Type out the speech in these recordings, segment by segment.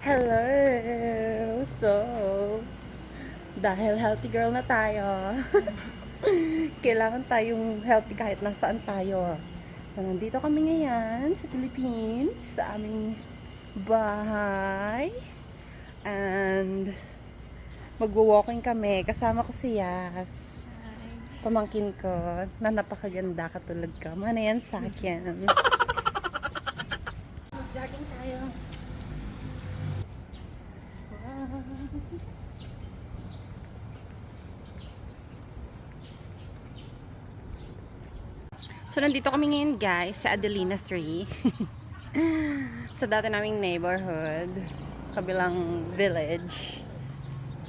Hello! So, dahil healthy girl na tayo, kailangan tayong healthy kahit nasaan tayo. So, nandito kami ngayon sa Philippines, sa aming bahay. And, magwo-walking kami. Kasama ko si Yas. Pamangkin ko, na napakaganda katulad ka. Mana yan sa akin. Mag-jogging tayo. So, nandito kami ngayon guys sa Adelina 3. Sa dati naming neighborhood. Kabilang village.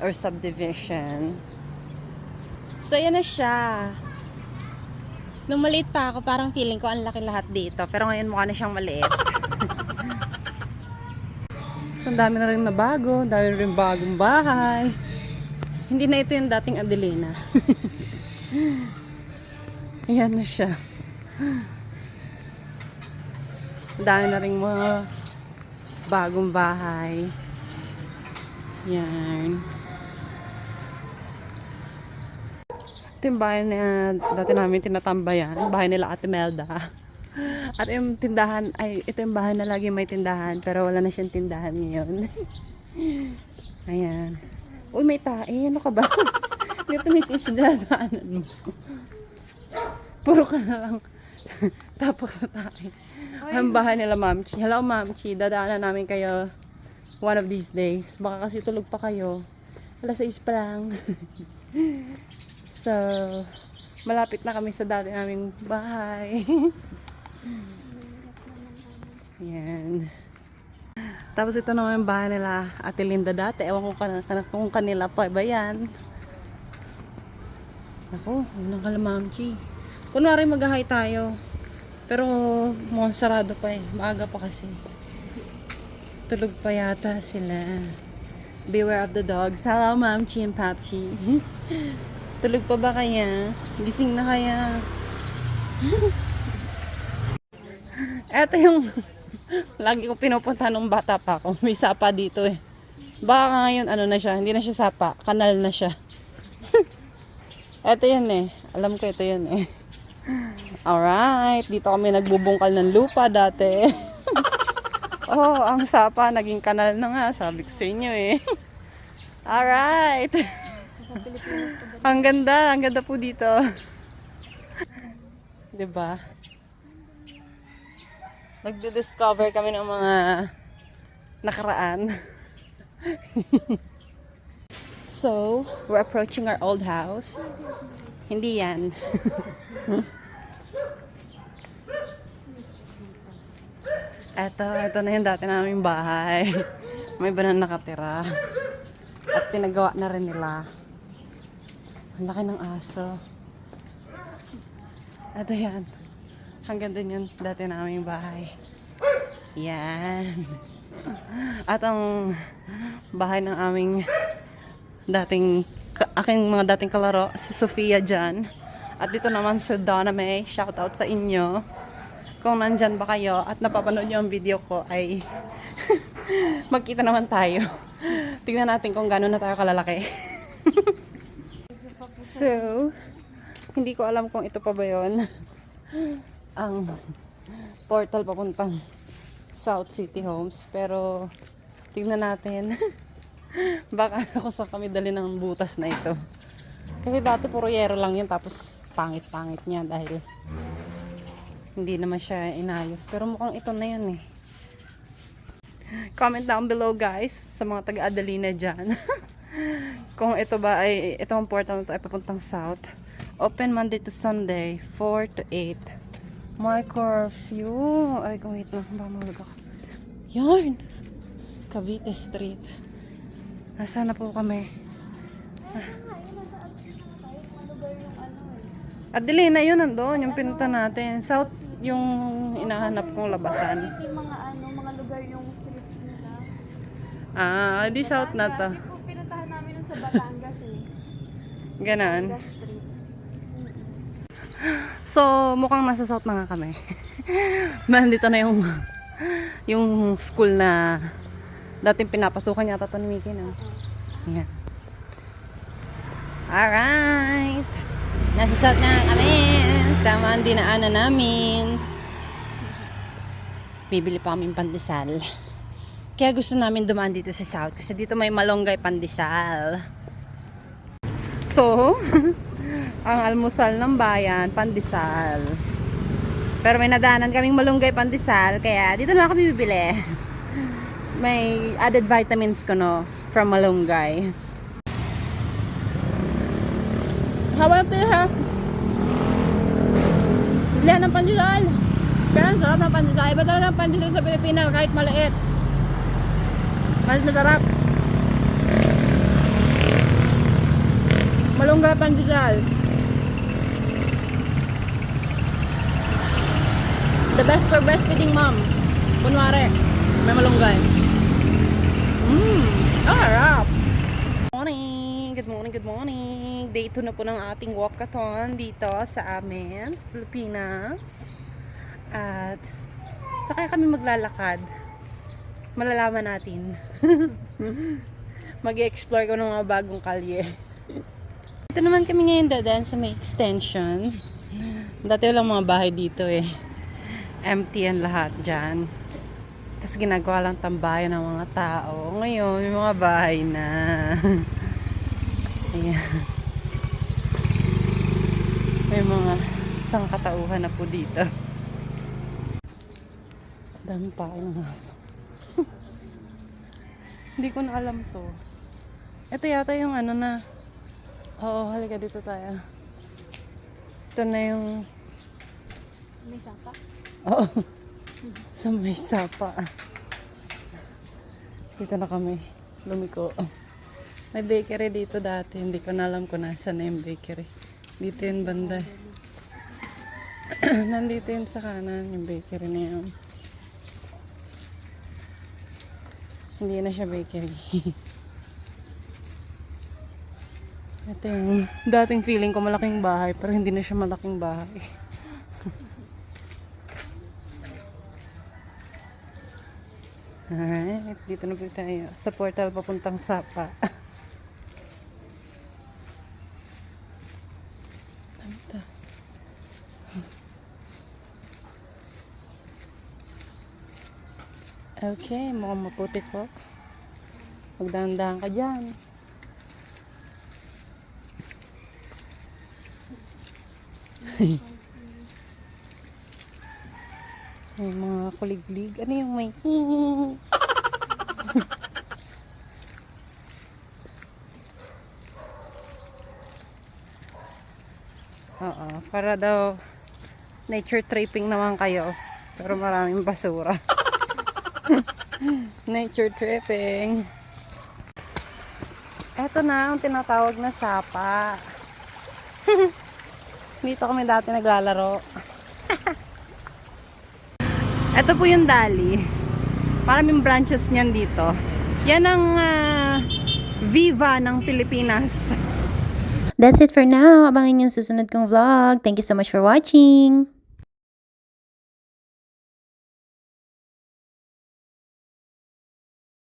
Or subdivision. So, yan na siya. Nung maliit pa ako, parang feeling ko ang laki lahat dito. Pero ngayon mukha na siyang maliit. So, ang dami na rin na bago. Dami na rin bagong bahay. Hindi na ito yung dating Adelina. Ayan na siya. Ang dami na rin mga bagong bahay. Yan. Ito yung bahay na dati namin tinatambayan. Bahay nila Ate Melda. At yung tindahan, ito yung bahay na lagi may tindahan. Pero wala na siyang tindahan ngayon. Ayan. Uy, may tae. Ano ka ba? Dito may tindahanan mo. Puro ka na lang. Tapos sa tae. Ang bahay nila Mamchi. Hello Mamchi. Dadaanan namin kayo one of these days. Baka kasi tulog pa kayo. Alas 6 pa lang. So, malapit na kami sa dati naming bahay. Yan. Tapos ito naman yung bahay nila Ate Linda dati. Ewan ko kung kanila pa ba yan. Ako, yun ang kalamamchi. Kunwari mag-hi tayo. Pero mukhang sarado pa eh. Maaga pa kasi. Tulog pa yata sila. Beware of the dogs. Hello, Mamchi and Papchi. Tulog pa ba kaya? Gising na kaya? Eto yung lagi ko pinupunta nung bata pa ako. May sapa dito eh. Baka ngayon ano na siya. Hindi na siya sapa. Kanal na siya. Eto yan eh. Alam ko ito yan eh. Alright. Dito kami nagbubungkal ng lupa dati. Oh, ang sapa. Naging kanal na nga. Sabi ko sa inyo eh. Alright. Ang ganda po dito. 'Di ba? Nagdi-discover kami ng mga nakaraan. So, we're approaching our old house. Hindi yan. Ito na yung dati naming bahay. May iba na nakatira. At pinagawa na rin nila. Ang laki ng aso. Ito yan. Hanggang din yung dati naming bahay. Yan. At ang bahay ng aming aking mga dating kalaro, si Sofia dyan. At dito naman si Donna May. Shout out sa inyo. Kung nandyan ba kayo at napapanood nyo ang video ko ay magkita naman tayo. Tingnan natin kung gano'n na tayo kalalaki. So, hindi ko alam kung ito pa ba yun. Ang portal papuntang South City Homes. Pero, tingnan natin. Baka ako sa kami dali ng butas na ito. Kasi dati puro yero lang yun. Tapos, pangit-pangit niya dahil hindi naman siya inayos. Pero mukhang ito na yun eh. Comment down below guys sa mga taga-Adelina dyan. Kung ito ba ay itong portal na ito ay papuntang south. Open Monday to Sunday 4 to 8. My curfew. Ay kung wait lang, baka mahulog ako. Yarn! Cavite Street. Nasaan na po kami? Adelina yun nandoon, yung pinunta natin. South yung inahanap kong labasan. Mga lugar yung streets nila. Ah, di south na to. Kasi po pinuntahan namin nun sa Batangas eh. Ganon. Batangas Street. So, mukhang nasa south na nga kami. Nandito na yung school na Dating pinapasukan yata ito ni Mickey, no? Yan. Alright. Nasasat na kami. Tama ang dinaanan namin. Bibili pa kami pandesal. Kaya gusto namin dumaan dito sa South kasi dito may malunggay pandesal. So, ang almusal ng bayan, pandesal. Pero may nadaanan kaming malunggay pandesal, kaya dito na kami bibili. May added vitamins ko, no, from malunggay. Hawa pa ha? Bilihan ng pandesal. Pero ang sarap ng pandesal. Iba talaga ang pandesal sa Pilipinas kahit maliit. Mas masarap. Malunggay pandesal. The best for breastfeeding mom. Kunwari, may malunggay. Ang harap. Good morning, good morning. Day 2 na po ng ating walkathon dito sa amin, sa Pilipinas. At saka kami maglalakad. Malalaman natin. Mag-explore ko ng mga bagong kalye. Ito naman kami ngayon dadaan sa may extension. Dati walang mga bahay dito eh. Empty ang lahat dyan. Tapos ginagawa lang tambayan ng mga tao. Ngayon, may mga bahay na. Ayan. May mga sangkatauhan na po dito. Dami pa ng aso. Hindi ko na alam to. Ito yata yung ano na. Oo, halika dito tayo. Ito na yung... May sapa. Oo. Sa may sapa. Dito na kami. Lumiko. May bakery dito dati. Hindi ko na alam kung nasa na yung bakery. Dito yung banda. Nandito yun sa kanan yung bakery na yun. Hindi na siya bakery. Ito yung dating feeling ko malaking bahay pero hindi na siya malaking bahay. Alright, dito na po tayo sa portal papuntang Sapa. Okay, mukhang maputi po. Magdahan-dahan ka dyan. May mga kuliglig. Ano yung may Oo, para daw nature tripping naman kayo. Pero maraming basura. Nature tripping. Eto na ang tinatawag na sapa. Dito kami dati naglalaro. Ito po yung Dali. Maraming branches niyan dito. Yan ang Viva ng Pilipinas. That's it for now. Abangan yung susunod kong vlog. Thank you so much for watching.